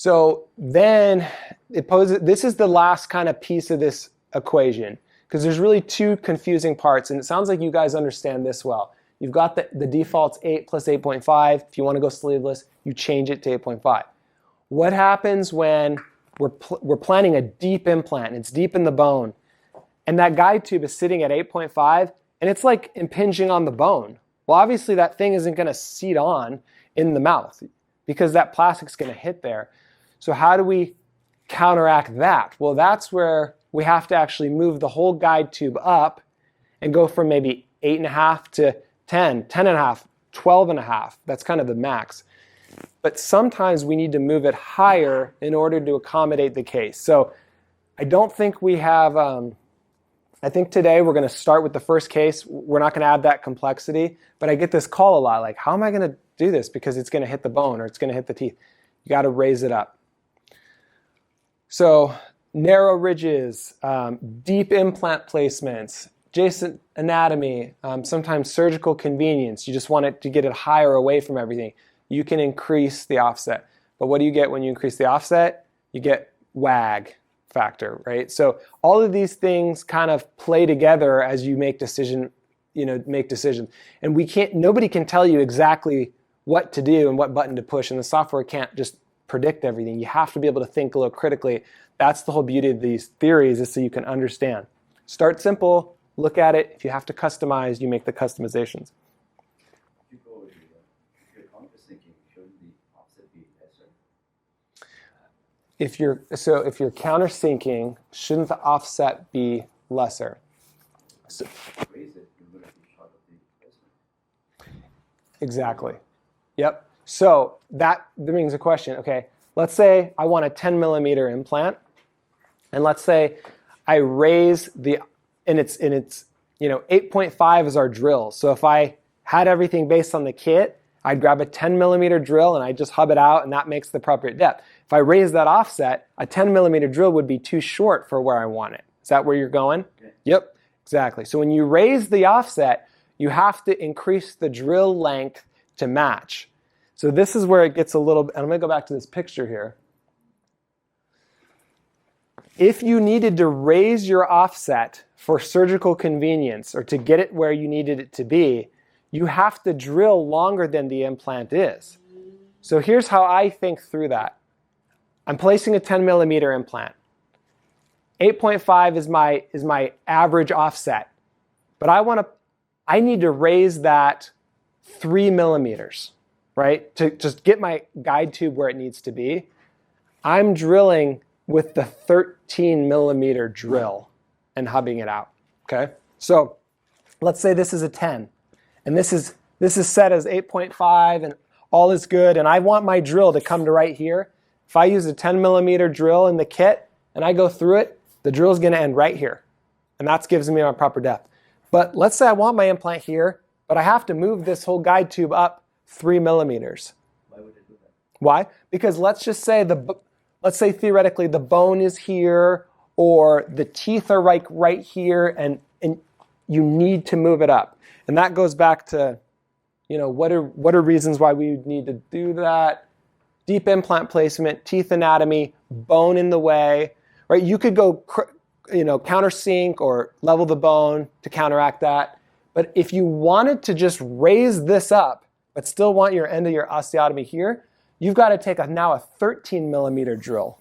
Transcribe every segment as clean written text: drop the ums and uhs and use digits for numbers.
So then this is the last kind of piece of this equation, because there's really two confusing parts, and it sounds like you guys understand this well. You've got the default's 8 plus 8.5. If you want to go sleeveless, you change it to 8.5. What happens when we're planning a deep implant, and it's deep in the bone, and that guide tube is sitting at 8.5, and it's like impinging on the bone? Well, obviously that thing isn't going to seat on in the mouth because that plastic's going to hit there. So how do we counteract that? Well, that's where we have to actually move the whole guide tube up and go from maybe 8.5 to 10, 10.5, 12.5. That's kind of the max. But sometimes we need to move it higher in order to accommodate the case. So I don't think we have, I think today we're going to start with the first case. We're not going to add that complexity, but I get this call a lot, like, how am I going to do this? Because it's going to hit the bone or it's going to hit the teeth. You got to raise it up. So narrow ridges, deep implant placements, adjacent anatomy, sometimes surgical convenience. You just want it to get it higher away from everything. You can increase the offset. But what do you get when you increase the offset? You get WAG factor, right? So all of these things kind of play together as you make decisions. And nobody can tell you exactly what to do and what button to push, and the software can't just predict everything. You have to be able to think a little critically. That's the whole beauty of these theories, is so you can understand. Start simple, look at it. If you have to customize, you make the customizations. If you're counter-sinking, shouldn't the offset be lesser? If you're countersinking, shouldn't the offset be lesser? So, Raise it, you're going to be short of the placement. Exactly. Yep. So that brings a question. Okay, let's say I want a 10 millimeter implant, and let's say I raise and it's 8.5 is our drill. So if I had everything based on the kit, I'd grab a 10 millimeter drill and I just hub it out, and that makes the appropriate depth. If I raise that offset, a 10 millimeter drill would be too short for where I want it. Is that where you're going? Yeah. Yep, exactly. So when you raise the offset, you have to increase the drill length to match. So this is where it gets a little, and I'm going to go back to this picture here. If you needed to raise your offset for surgical convenience or to get it where you needed it to be, you have to drill longer than the implant is. So here's how I think through that. I'm placing a 10 millimeter implant. 8.5 is my average offset, but I need to raise that 3 millimeters, right? To just get my guide tube where it needs to be. I'm drilling with the 13 millimeter drill and hubbing it out, okay? So let's say this is a 10, and this is set as 8.5, and all is good, and I want my drill to come to right here. If I use a 10 millimeter drill in the kit and I go through it, the drill is going to end right here, and that gives me my proper depth. But let's say I want my implant here, but I have to move this whole guide tube up 3 millimeters. Why would it do that? Why? Because let's say theoretically the bone is here, or the teeth are right here, and you need to move it up. And that goes back to, what are reasons why we need to do that? Deep implant placement, teeth anatomy, bone in the way, right? You could go, countersink or level the bone to counteract that. But if you wanted to just raise this up, but still want your end of your osteotomy here, you've got to take now a 13 millimeter drill.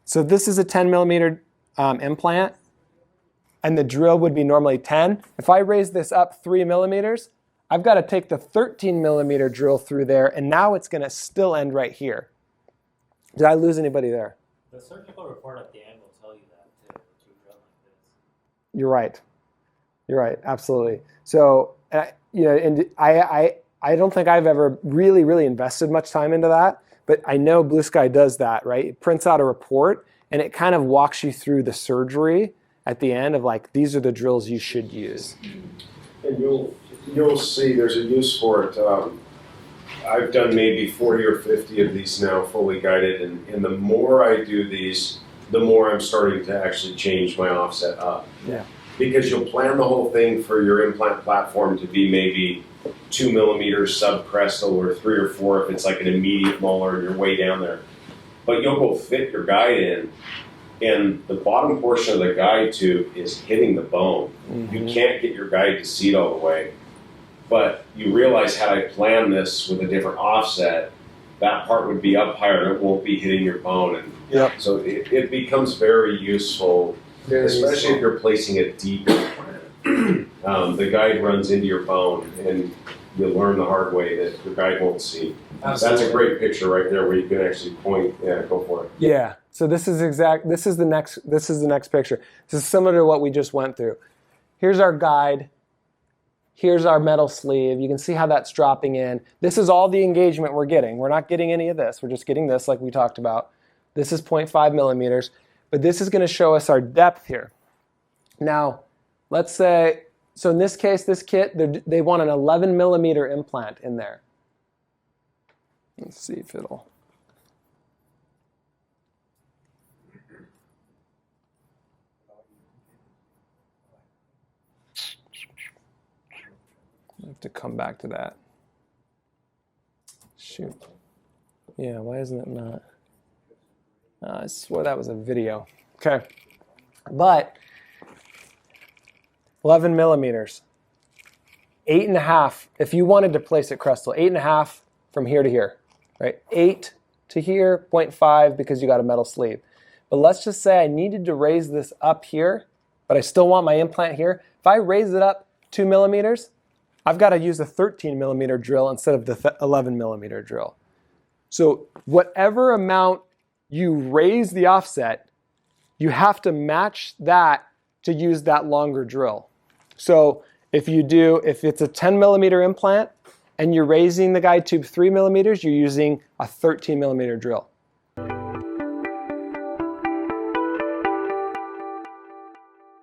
So this is a 10 millimeter implant, and the drill would be normally 10. If I raise this up 3 millimeters, I've got to take the 13 millimeter drill through there, and now it's going to still end right here. Did I lose anybody there? The surgical report at the end will tell you that too, if you drill like this. You're right. You're right. Absolutely. So, and I don't think I've ever really invested much time into that, but I know Blue Sky does that, right? It prints out a report, and it kind of walks you through the surgery at the end of like, these are the drills you should use. And you'll see there's a use for it. I've done maybe 40 or 50 of these now, fully guided, and the more I do these, the more I'm starting to actually change my offset up. Yeah. because you'll plan the whole thing for your implant platform to be maybe 2 millimeters subcrestal or 3 or 4 if it's like an immediate molar and you're way down there. But you'll go fit your guide in, and the bottom portion of the guide tube is hitting the bone. Mm-hmm. You can't get your guide to seat all the way. But you realize, had I planned this with a different offset, that part would be up higher and it won't be hitting your bone. And Yep. so it becomes very useful, especially if you're placing a deep implant. The guide runs into your bone, and you'll learn the hard way that your guide won't see. That's a great picture right there where you can actually point. Yeah, go for it. Yeah. So this is the next picture. This is similar to what we just went through. Here's our guide. Here's our metal sleeve. You can see how that's dropping in. This is all the engagement we're getting. We're not getting any of this. We're just getting this like we talked about. This is 0.5 millimeters, but this is going to show us our depth here. Now, let's say, so in this case, this kit, they want an 11 millimeter implant in there. Let's see if it'll. I have to come back to that. Shoot. Yeah, why isn't it not? I swore that was a video. Okay. But 11 millimeters. 8.5, if you wanted to place it crestal, 8.5 from here to here, right? 8 to here, 0.5 because you got a metal sleeve. But let's just say I needed to raise this up here, but I still want my implant here. If I raise it up 2 millimeters, I've got to use a 13 millimeter drill instead of the 11 millimeter drill. So whatever amount you raise the offset, you have to match that to use that longer drill. So if it's a 10 millimeter implant and you're raising the guide tube 3 millimeters, you're using a 13 millimeter drill.